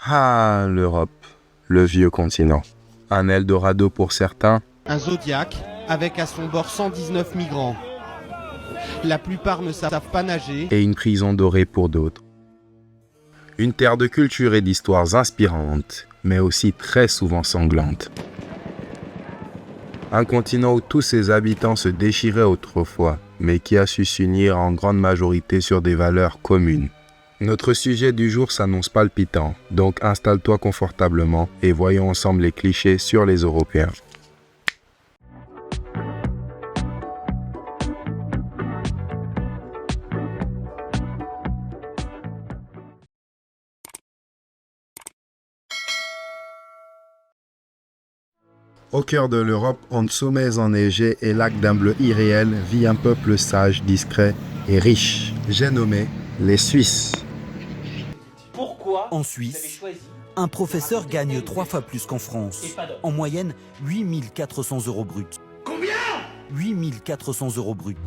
Ah, l'Europe, le vieux continent. Un Eldorado pour certains. Un Zodiac avec à son bord 119 migrants. La plupart ne savent pas nager. Et une prison dorée pour d'autres. Une terre de culture et d'histoires inspirantes, mais aussi très souvent sanglantes. Un continent où tous ses habitants se déchiraient autrefois, mais qui a su s'unir en grande majorité sur des valeurs communes. Notre sujet du jour s'annonce palpitant, donc installe-toi confortablement et voyons ensemble les clichés sur les Européens. Au cœur de l'Europe, entre sommets enneigés et lacs d'un bleu irréel, vit un peuple sage, discret et riche. J'ai nommé les Suisses. Pourquoi En Suisse, un professeur gagne 3 fois plus qu'en France. En moyenne, 8 400 € bruts. Combien 8 400 € bruts.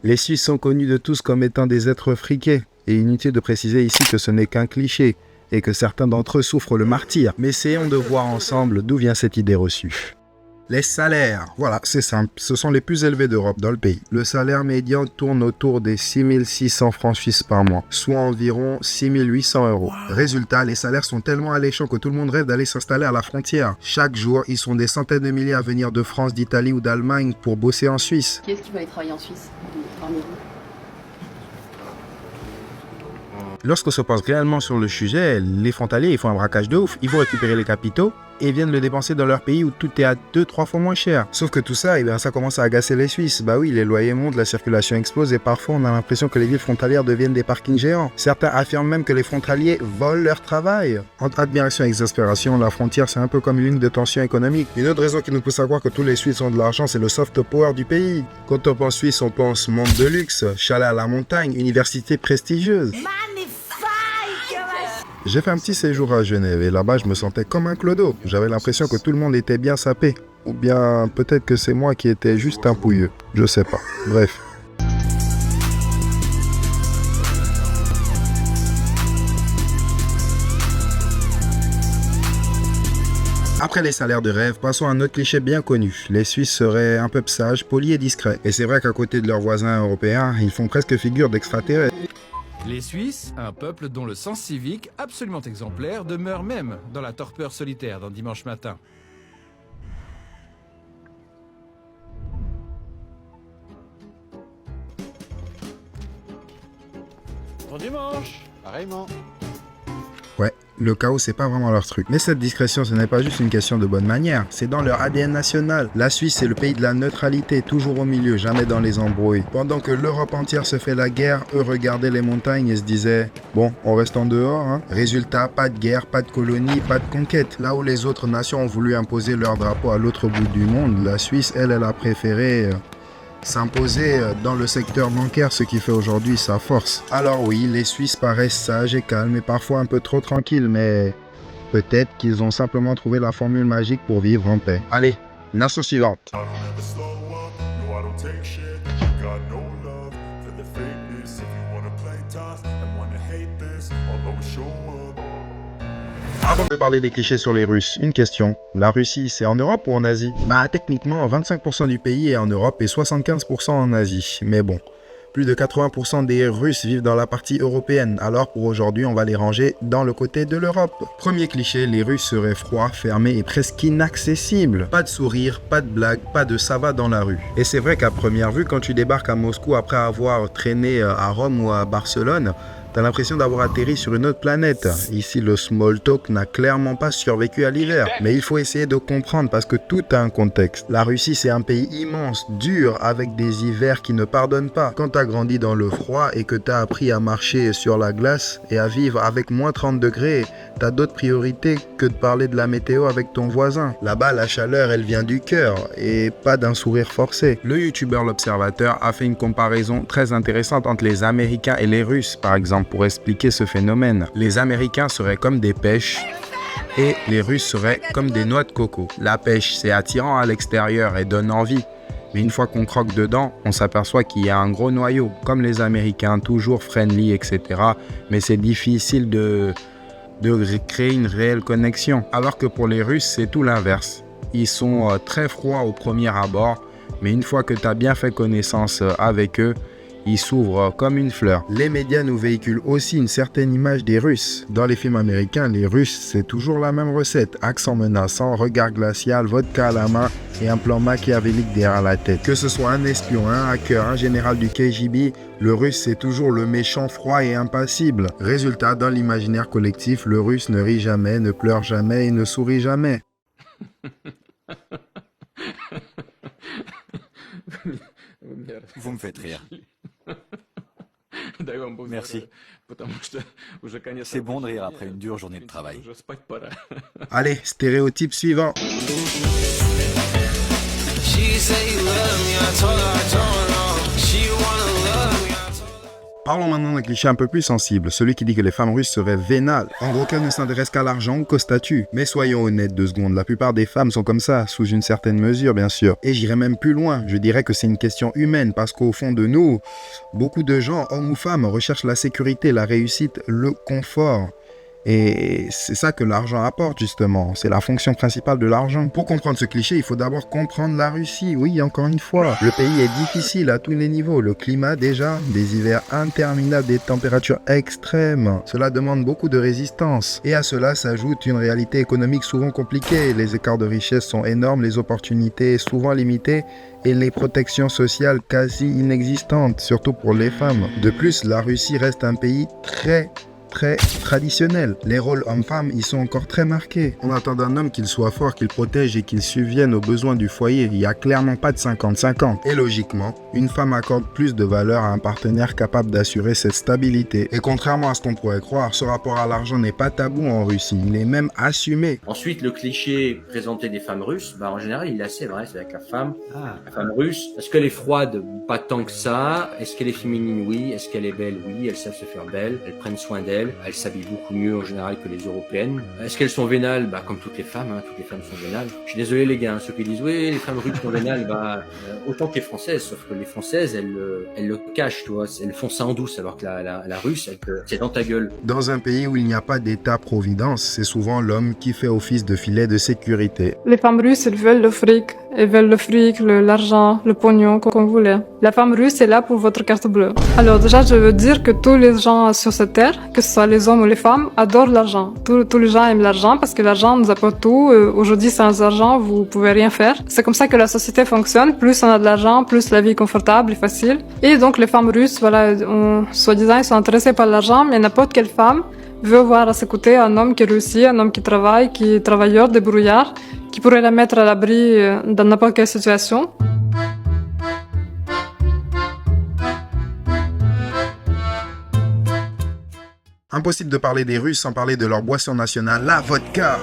Les Suisses sont connus de tous comme étant des êtres friqués. Et inutile de préciser ici que ce n'est qu'un cliché et que certains d'entre eux souffrent le martyre. Mais essayons de voir ensemble d'où vient cette idée reçue. Les salaires, voilà, c'est simple, ce sont les plus élevés d'Europe dans le pays. Le salaire médian tourne autour des 6 600 francs suisses par mois, soit environ 6 800 €. Résultat, les salaires sont tellement alléchants que tout le monde rêve d'aller s'installer à la frontière. Chaque jour, ils sont des centaines de milliers à venir de France, d'Italie ou d'Allemagne pour bosser en Suisse. Qui est-ce qui veut aller travailler en Suisse parmi vous? Lorsqu'on se pose réellement sur le sujet, les frontaliers ils font un braquage de ouf. Ils vont récupérer les capitaux et viennent le dépenser dans leur pays où tout est à 2-3 fois moins cher. Sauf que tout ça, ça commence à agacer les Suisses. Bah oui, les loyers montent, la circulation explose et parfois on a l'impression que les villes frontalières deviennent des parkings géants. Certains affirment même que les frontaliers volent leur travail. Entre admiration et exaspération, la frontière c'est un peu comme une ligne de tension économique. Une autre raison qui nous pousse à croire que tous les Suisses ont de l'argent, c'est le soft power du pays. Quand on pense Suisse, on pense monde de luxe, chalet à la montagne, université prestigieuse. J'ai fait un petit séjour à Genève et là-bas je me sentais comme un clodo. J'avais l'impression que tout le monde était bien sapé. Ou bien peut-être que c'est moi qui étais juste un pouilleux. Je sais pas. Bref. Après les salaires de rêve, passons à un autre cliché bien connu. Les Suisses seraient un peuple sage, poli et discret. Et c'est vrai qu'à côté de leurs voisins européens, ils font presque figure d'extraterrestres. Les Suisses, un peuple dont le sens civique, absolument exemplaire, demeure même dans la torpeur solitaire d'un dimanche matin. Bon dimanche. Pareillement. Ouais, le chaos c'est pas vraiment leur truc. Mais cette discrétion ce n'est pas juste une question de bonne manière, c'est dans leur ADN national. La Suisse c'est le pays de la neutralité, toujours au milieu, jamais dans les embrouilles. Pendant que l'Europe entière se fait la guerre, eux regardaient les montagnes et se disaient « Bon, on reste en dehors, hein ». Résultat, pas de guerre, pas de colonie, pas de conquête. Là où les autres nations ont voulu imposer leur drapeau à l'autre bout du monde, la Suisse, elle a préféré s'imposer dans le secteur bancaire, ce qui fait aujourd'hui sa force. Alors oui, les Suisses paraissent sages et calmes et parfois un peu trop tranquilles, mais peut-être qu'ils ont simplement trouvé la formule magique pour vivre en paix. Allez, nation suivante. Avant de parler des clichés sur les Russes, une question. La Russie, c'est en Europe ou en Asie? Bah techniquement, 25% du pays est en Europe et 75% en Asie. Mais bon, plus de 80% des Russes vivent dans la partie européenne. Alors pour aujourd'hui, on va les ranger dans le côté de l'Europe. Premier cliché, les Russes seraient froids, fermés et presque inaccessibles. Pas de sourire, pas de blague, pas de ça va dans la rue. Et c'est vrai qu'à première vue, quand tu débarques à Moscou après avoir traîné à Rome ou à Barcelone, t'as l'impression d'avoir atterri sur une autre planète. Ici, le small talk n'a clairement pas survécu à l'hiver. Mais il faut essayer de comprendre parce que tout a un contexte. La Russie, c'est un pays immense, dur, avec des hivers qui ne pardonnent pas. Quand t'as grandi dans le froid et que t'as appris à marcher sur la glace et à vivre avec moins 30 degrés, t'as d'autres priorités que de parler de la météo avec ton voisin. Là-bas, la chaleur, elle vient du cœur et pas d'un sourire forcé. Le youtubeur L'Observateur a fait une comparaison très intéressante entre les Américains et les Russes, par exemple, pour expliquer ce phénomène. Les Américains seraient comme des pêches et les Russes seraient comme des noix de coco. La pêche, c'est attirant à l'extérieur et donne envie. Mais une fois qu'on croque dedans, on s'aperçoit qu'il y a un gros noyau, comme les Américains, toujours friendly, etc. Mais c'est difficile de de créer une réelle connexion. Alors que pour les Russes, c'est tout l'inverse. Ils sont très froids au premier abord, mais une fois que tu as bien fait connaissance avec eux, ils s'ouvrent comme une fleur. Les médias nous véhiculent aussi une certaine image des Russes. Dans les films américains, les Russes, c'est toujours la même recette. Accent menaçant, regard glacial, vodka à la main et un plan machiavélique derrière la tête. Que ce soit un espion, un hacker, un général du KGB, le Russe, c'est toujours le méchant froid et impassible. Résultat, dans l'imaginaire collectif, le Russe ne rit jamais, ne pleure jamais et ne sourit jamais. Vous me faites rire. Merci. C'est bon de rire après une dure journée de travail. Allez, stéréotype suivant. Parlons maintenant d'un cliché un peu plus sensible, celui qui dit que les femmes russes seraient vénales. En gros, qu'elles ne s'intéressent qu'à l'argent ou qu'au statut. Mais soyons honnêtes 2 secondes, la plupart des femmes sont comme ça, sous une certaine mesure bien sûr. Et j'irai même plus loin, je dirais que c'est une question humaine, parce qu'au fond de nous, beaucoup de gens, hommes ou femmes, recherchent la sécurité, la réussite, le confort. Et c'est ça que l'argent apporte justement, c'est la fonction principale de l'argent. Pour comprendre ce cliché, il faut d'abord comprendre la Russie. Oui, encore une fois, le pays est difficile à tous les niveaux. Le climat déjà, des hivers interminables, des températures extrêmes. Cela demande beaucoup de résistance. Et à cela s'ajoute une réalité économique souvent compliquée. Les écarts de richesse sont énormes, les opportunités souvent limitées et les protections sociales quasi inexistantes, surtout pour les femmes. De plus, la Russie reste un pays très traditionnel. Les rôles hommes-femmes y sont encore très marqués. On attend d'un homme qu'il soit fort, qu'il protège et qu'il subvienne aux besoins du foyer. Il n'y a clairement pas de 50-50. Et logiquement, une femme accorde plus de valeur à un partenaire capable d'assurer cette stabilité. Et contrairement à ce qu'on pourrait croire, ce rapport à l'argent n'est pas tabou en Russie. Il est même assumé. Ensuite, le cliché présenté des femmes russes, en général, il est assez vrai. C'est avec la femme russe. Est-ce qu'elle est froide? Pas tant que ça. Est-ce qu'elle est féminine? Oui. Est-ce qu'elle est belle? Oui. Elles savent se faire belle. Elles prennent soin d'elle. Elles s'habillent beaucoup mieux en général que les européennes. Est-ce qu'elles sont vénales? Comme toutes les femmes, toutes les femmes sont vénales. Je suis désolé les gars, ceux qui disent oui, les femmes russes sont vénales, autant que les françaises, sauf que les françaises, elles le cachent, tu vois, elles font ça en douce, alors que la russe, c'est dans ta gueule. Dans un pays où il n'y a pas d'État-providence, c'est souvent l'homme qui fait office de filet de sécurité. Les femmes russes, elles veulent le fric. Elles veulent le fric, l'argent, le pognon, comme vous voulez. La femme russe est là pour votre carte bleue. Alors déjà, je veux dire que tous les gens sur cette terre, que ce soit les hommes ou les femmes, adorent l'argent. Tous les gens aiment l'argent parce que l'argent nous apporte tout. Aujourd'hui, sans argent, vous pouvez rien faire. C'est comme ça que la société fonctionne. Plus on a de l'argent, plus la vie est confortable et facile. Et donc les femmes russes, soi-disant, ils sont intéressées par l'argent, mais n'importe quelle femme veut voir à ses côtés un homme qui réussit, un homme qui travaille, qui est travailleur, débrouillard, qui pourrait la mettre à l'abri dans n'importe quelle situation. Impossible de parler des Russes sans parler de leur boisson nationale, la vodka.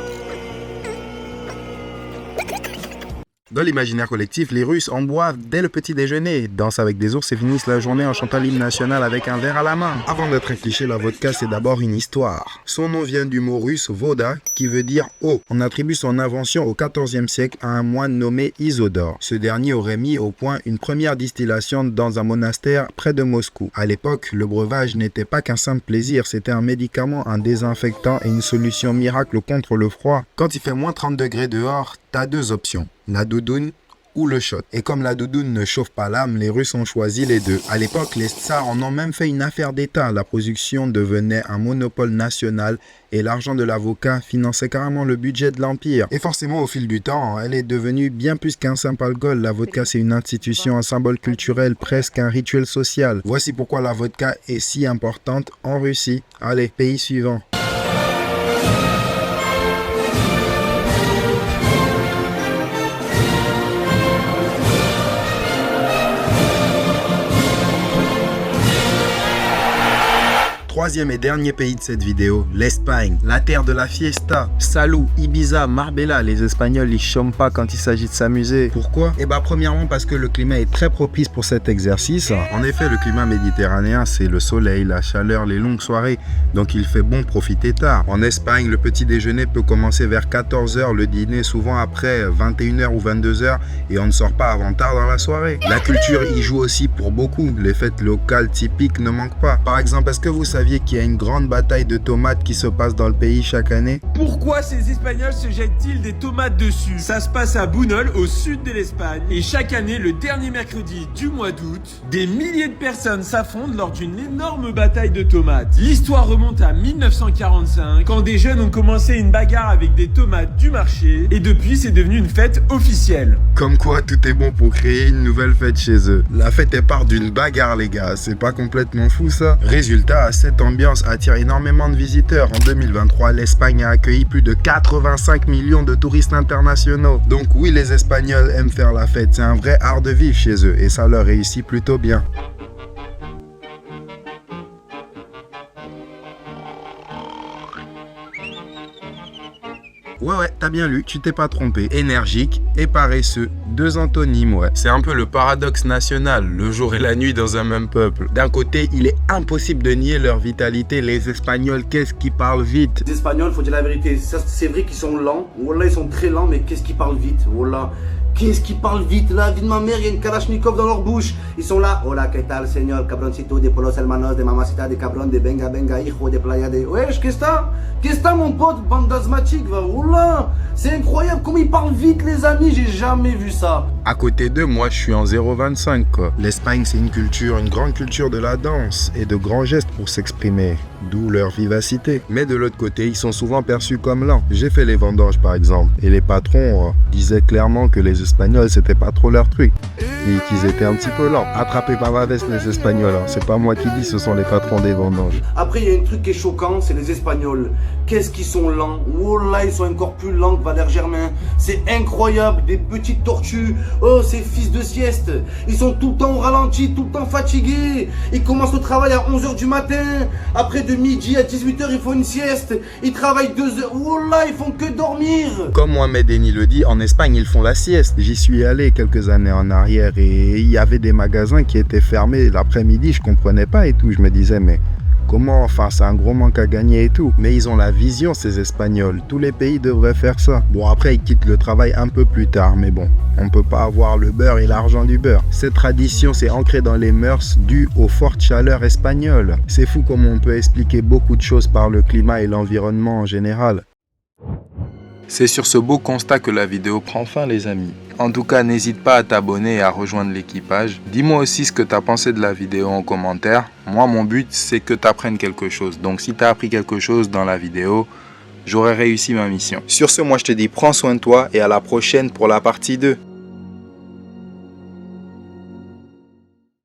Dans l'imaginaire collectif, les Russes en boivent dès le petit déjeuner, dansent avec des ours et finissent la journée en chantant l'hymne national avec un verre à la main. Avant d'être un cliché, la vodka c'est d'abord une histoire. Son nom vient du mot russe voda qui veut dire eau. On attribue son invention au XIVe siècle à un moine nommé Isodore. Ce dernier aurait mis au point une première distillation dans un monastère près de Moscou. À l'époque, le breuvage n'était pas qu'un simple plaisir, c'était un médicament, un désinfectant et une solution miracle contre le froid. Quand il fait moins 30 degrés dehors, t'as 2 options. La doudoune ou le shot. Et comme la doudoune ne chauffe pas l'âme, les Russes ont choisi les deux. À l'époque, les tsars en ont même fait une affaire d'État. La production devenait un monopole national et l'argent de l'avocat finançait carrément le budget de l'Empire. Et forcément, au fil du temps, elle est devenue bien plus qu'un simple alcool. La vodka, c'est une institution, un symbole culturel, presque un rituel social. Voici pourquoi la vodka est si importante en Russie. Allez, pays suivant. Troisième et dernier pays de cette vidéo, l'Espagne, la terre de la fiesta. Salou, Ibiza, Marbella, les Espagnols ils chôment pas quand il s'agit de s'amuser. Pourquoi? Premièrement parce que le climat est très propice pour cet exercice. En effet, le climat méditerranéen, c'est le soleil, la chaleur, les longues soirées, donc il fait bon profiter tard. En Espagne, le petit déjeuner peut commencer vers 14 h, le dîner souvent après 21 h ou 22 h et on ne sort pas avant tard dans la soirée. La culture y joue aussi pour beaucoup, les fêtes locales typiques ne manquent pas. Par exemple, est-ce que vous saviez saviez qu'il y a une grande bataille de tomates qui se passe dans le pays chaque année? Pourquoi ces Espagnols se jettent-ils des tomates dessus? Ça se passe à Bunol, au sud de l'Espagne. Et chaque année, le dernier mercredi du mois d'août, des milliers de personnes s'affrontent lors d'une énorme bataille de tomates. L'histoire remonte à 1945, quand des jeunes ont commencé une bagarre avec des tomates du marché. Et depuis, c'est devenu une fête officielle. Comme quoi, tout est bon pour créer une nouvelle fête chez eux. La fête est part d'une bagarre, les gars. C'est pas complètement fou, ça? Résultat, cette ambiance attire énormément de visiteurs. En 2023, l'Espagne a accueilli plus de 85 millions de touristes internationaux. Donc oui, les Espagnols aiment faire la fête. C'est un vrai art de vivre chez eux et ça leur réussit plutôt bien. Ouais, t'as bien lu, tu t'es pas trompé. Énergique et paresseux, deux antonymes, ouais. C'est un peu le paradoxe national, le jour et la nuit dans un même peuple. D'un côté, il est impossible de nier leur vitalité. Les Espagnols, qu'est-ce qu'ils parlent vite? Les Espagnols, faut dire la vérité, c'est vrai qu'ils sont lents. Wallah, ils sont très lents, mais qu'est-ce qu'ils parlent vite? Wallah. Qu'est-ce qu'ils parlent vite? La vie de ma mère, il y a une Kalachnikov dans leur bouche. Ils sont là. Hola, ¿qué tal, señor? Cabroncito, de polos hermanos, de mamacita, de cabron, de benga, benga, hijo, de playa, de... Wesh, qu'est-ce que t'as? Qu'est-ce que t'as, mon pote? Bande asthmatique, va. Oula! C'est incroyable comment ils parlent vite, les amis. J'ai jamais vu ça. À côté d'eux, moi, je suis en 0,25, quoi. L'Espagne, c'est une culture, une grande culture de la danse et de grands gestes pour s'exprimer. D'où leur vivacité. Mais de l'autre côté, ils sont souvent perçus comme lents. J'ai fait les vendanges, par exemple. Et les patrons disaient clairement que les Espagnols, c'était pas trop leur truc. Et qu'ils étaient un petit peu lents. Attrapés par la veste, les Espagnols. Hein. C'est pas moi qui dis, ce sont les patrons des vendanges. Après, il y a un truc qui est choquant, c'est les Espagnols. Qu'est-ce qu'ils sont lents? Wallah, ils sont encore plus lents que Valère Germain. C'est incroyable, des petites tortues. Oh, ces fils de sieste. Ils sont tout le temps au ralenti, tout le temps fatigués. Ils commencent le travail à 11h du matin. Après, de midi à 18h, ils font une sieste. Ils travaillent 2 heures. Wallah, ils font que dormir. Comme Mohamed Eni le dit, en Espagne, ils font la sieste. J'y suis allé quelques années en arrière et il y avait des magasins qui étaient fermés l'après-midi. Je comprenais pas et tout. Je me disais, mais comment? Enfin, c'est un gros manque à gagner et tout. Mais ils ont la vision, ces Espagnols. Tous les pays devraient faire ça. Bon, après, ils quittent le travail un peu plus tard. Mais bon, on peut pas avoir le beurre et l'argent du beurre. Cette tradition s'est ancrée dans les mœurs dues aux fortes chaleurs espagnoles. C'est fou comment on peut expliquer beaucoup de choses par le climat et l'environnement en général. C'est sur ce beau constat que la vidéo prend fin, les amis. En tout cas, n'hésite pas à t'abonner et à rejoindre l'équipage. Dis-moi aussi ce que tu as pensé de la vidéo en commentaire. Moi, mon but, c'est que tu apprennes quelque chose. Donc, si tu as appris quelque chose dans la vidéo, j'aurai réussi ma mission. Sur ce, moi, je te dis, prends soin de toi et à la prochaine pour la partie 2.